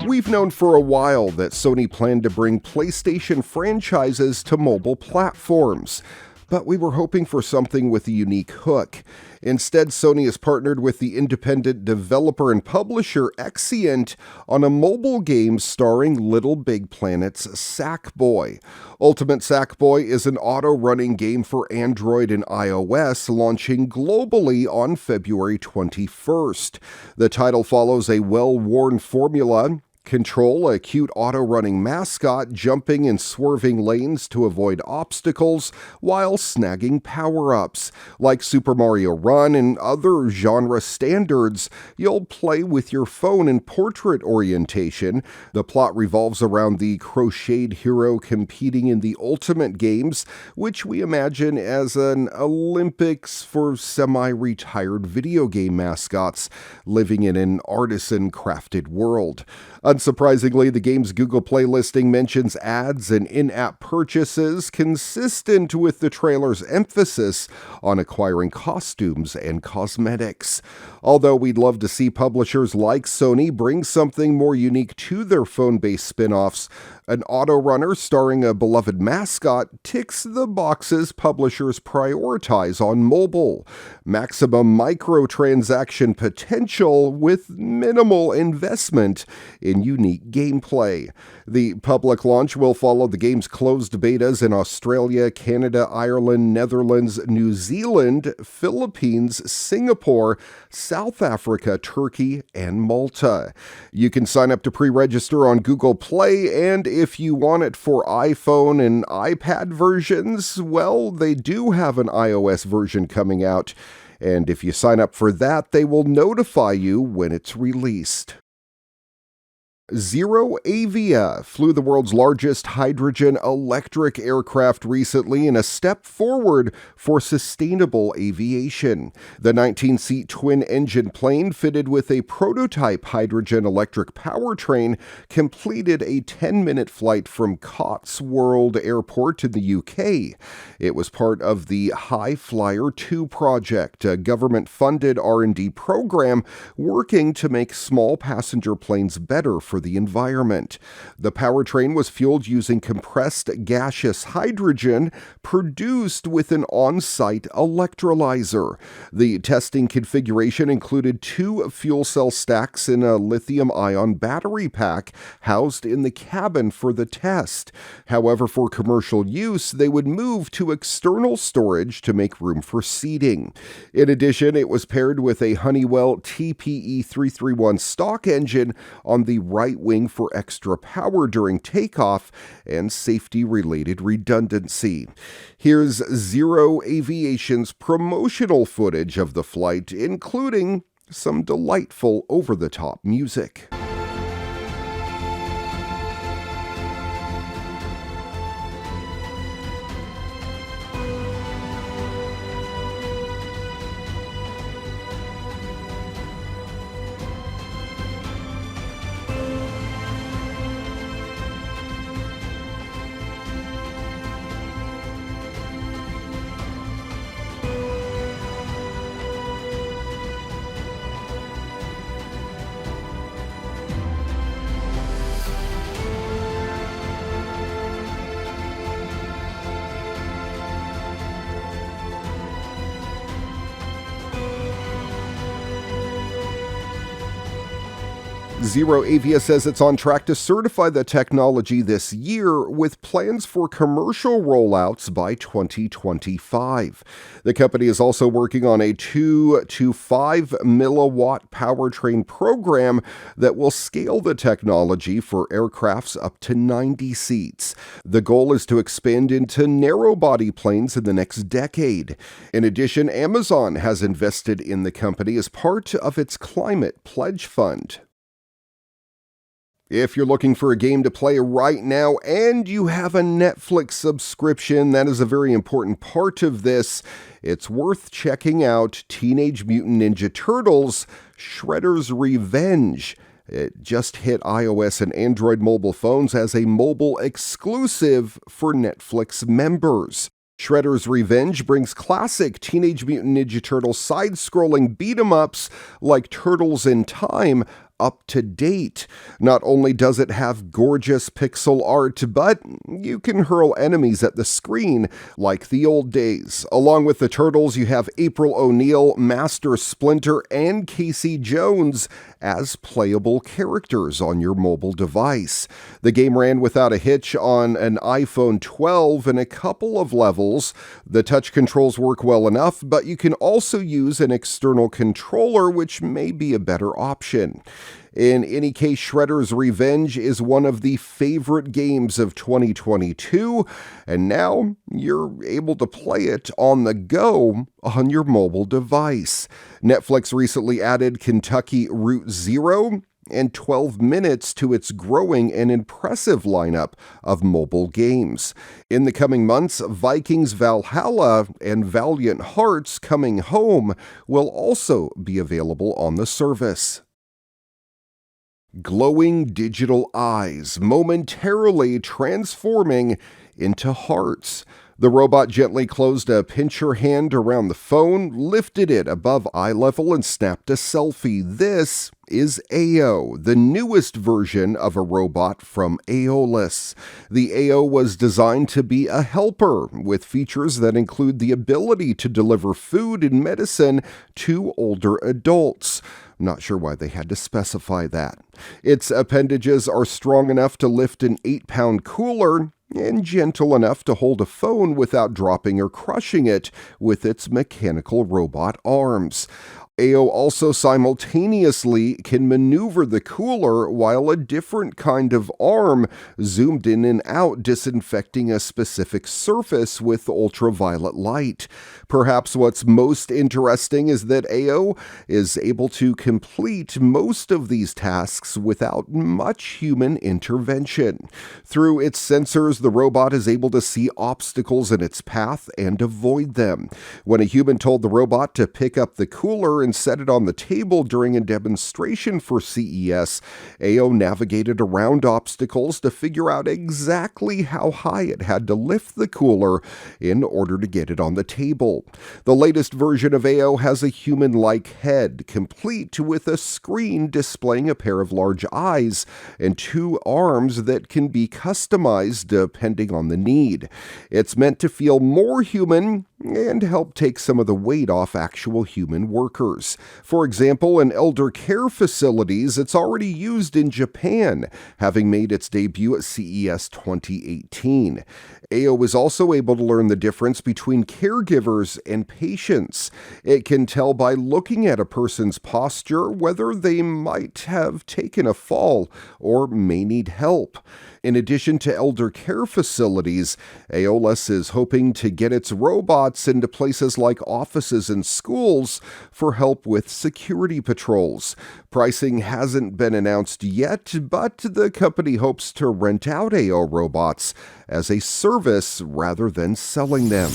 We've known for a while that Sony planned to bring PlayStation franchises to mobile platforms, but we were hoping for something with a unique hook. Instead, Sony has partnered with the independent developer and publisher Exient on a mobile game starring Little Big Planet's Sackboy. Ultimate Sackboy is an auto-running game for Android and iOS, launching globally on February 21st. The title follows a well-worn formula. Control a cute auto-running mascot jumping and swerving lanes to avoid obstacles while snagging power-ups. Like Super Mario Run and other genre standards, you'll play with your phone in portrait orientation. The plot revolves around the crocheted hero competing in the Ultimate Games, which we imagine as an Olympics for semi-retired video game mascots living in an artisan-crafted world. Unsurprisingly, the game's Google Play listing mentions ads and in-app purchases, consistent with the trailer's emphasis on acquiring costumes and cosmetics. Although we'd love to see publishers like Sony bring something more unique to their phone-based spin-offs, an auto-runner starring a beloved mascot ticks the boxes publishers prioritize on mobile. Maximum microtransaction potential with minimal investment in unique gameplay. The public launch will follow the game's closed betas in Australia, Canada, Ireland, Netherlands, New Zealand, Philippines, Singapore, South Africa, Turkey, and Malta. You can sign up to pre-register on Google Play, and if you want it for iPhone and iPad versions, well, they do have an iOS version coming out. And if you sign up for that, they will notify you when it's released. ZeroAvia flew the world's largest hydrogen electric aircraft recently in a step forward for sustainable aviation. The 19-seat twin-engine plane fitted with a prototype hydrogen electric powertrain completed a 10-minute flight from Cotswold Airport in the UK. It was part of the High Flyer 2 project, a government-funded R&D program working to make small passenger planes better for the environment. The powertrain was fueled using compressed gaseous hydrogen produced with an on-site electrolyzer. The testing configuration included 2 fuel cell stacks in a lithium-ion battery pack housed in the cabin for the test. However, for commercial use, they would move to external storage to make room for seating. In addition, it was paired with a Honeywell TPE 331 stock engine on the right wing for extra power during takeoff and safety-related redundancy. Here's ZeroAviation's promotional footage of the flight, including some delightful over-the-top music. ZeroAvia says it's on track to certify the technology this year with plans for commercial rollouts by 2025. The company is also working on a 2 to 5 milliwatt powertrain program that will scale the technology for aircrafts up to 90 seats. The goal is to expand into narrow-body planes in the next decade. In addition, Amazon has invested in the company as part of its Climate Pledge Fund. If you're looking for a game to play right now and you have a Netflix subscription, that is a very important part of this. It's worth checking out Teenage Mutant Ninja Turtles: Shredder's Revenge. It just hit iOS and Android mobile phones as a mobile exclusive for Netflix members. Shredder's Revenge brings classic Teenage Mutant Ninja Turtles side-scrolling beat-em-ups like Turtles in Time up to date. Not only does it have gorgeous pixel art, but you can hurl enemies at the screen like the old days. Along with the Turtles, you have April O'Neil, Master Splinter, and Casey Jones as playable characters on your mobile device. The game ran without a hitch on an iPhone 12 in a couple of levels. The touch controls work well enough, but you can also use an external controller, which may be a better option. In any case, Shredder's Revenge is one of the favorite games of 2022, and now you're able to play it on the go on your mobile device. Netflix recently added Kentucky Route Zero and 12 Minutes to its growing and impressive lineup of mobile games. In the coming months, Vikings Valhalla and Valiant Hearts Coming Home will also be available on the service. Glowing digital eyes momentarily transforming into hearts. The robot gently closed a pincher hand around the phone, lifted it above eye level, and snapped a selfie. This is AO, the newest version of a robot from Aeolus. The AO was designed to be a helper, with features that include the ability to deliver food and medicine to older adults. Not sure why they had to specify that. Its appendages are strong enough to lift an 8-pound cooler and gentle enough to hold a phone without dropping or crushing it with its mechanical robot arms. AO also simultaneously can maneuver the cooler while a different kind of arm zoomed in and out, disinfecting a specific surface with ultraviolet light. Perhaps what's most interesting is that AO is able to complete most of these tasks without much human intervention. Through its sensors, the robot is able to see obstacles in its path and avoid them. When a human told the robot to pick up the cooler and set it on the table during a demonstration for CES, AO navigated around obstacles to figure out exactly how high it had to lift the cooler in order to get it on the table. The latest version of AO has a human-like head, complete with a screen displaying a pair of large eyes and 2 arms that can be customized depending on the need. It's meant to feel more human and help take some of the weight off actual human workers. For example, in elder care facilities, it's already used in Japan, having made its debut at CES 2018. AO is also able to learn the difference between caregivers and patients. It can tell by looking at a person's posture whether they might have taken a fall or may need help. In addition to elder care facilities, Aeolus is hoping to get its robots into places like offices and schools for help with security patrols. Pricing hasn't been announced yet, but the company hopes to rent out AO robots as a service rather than selling them.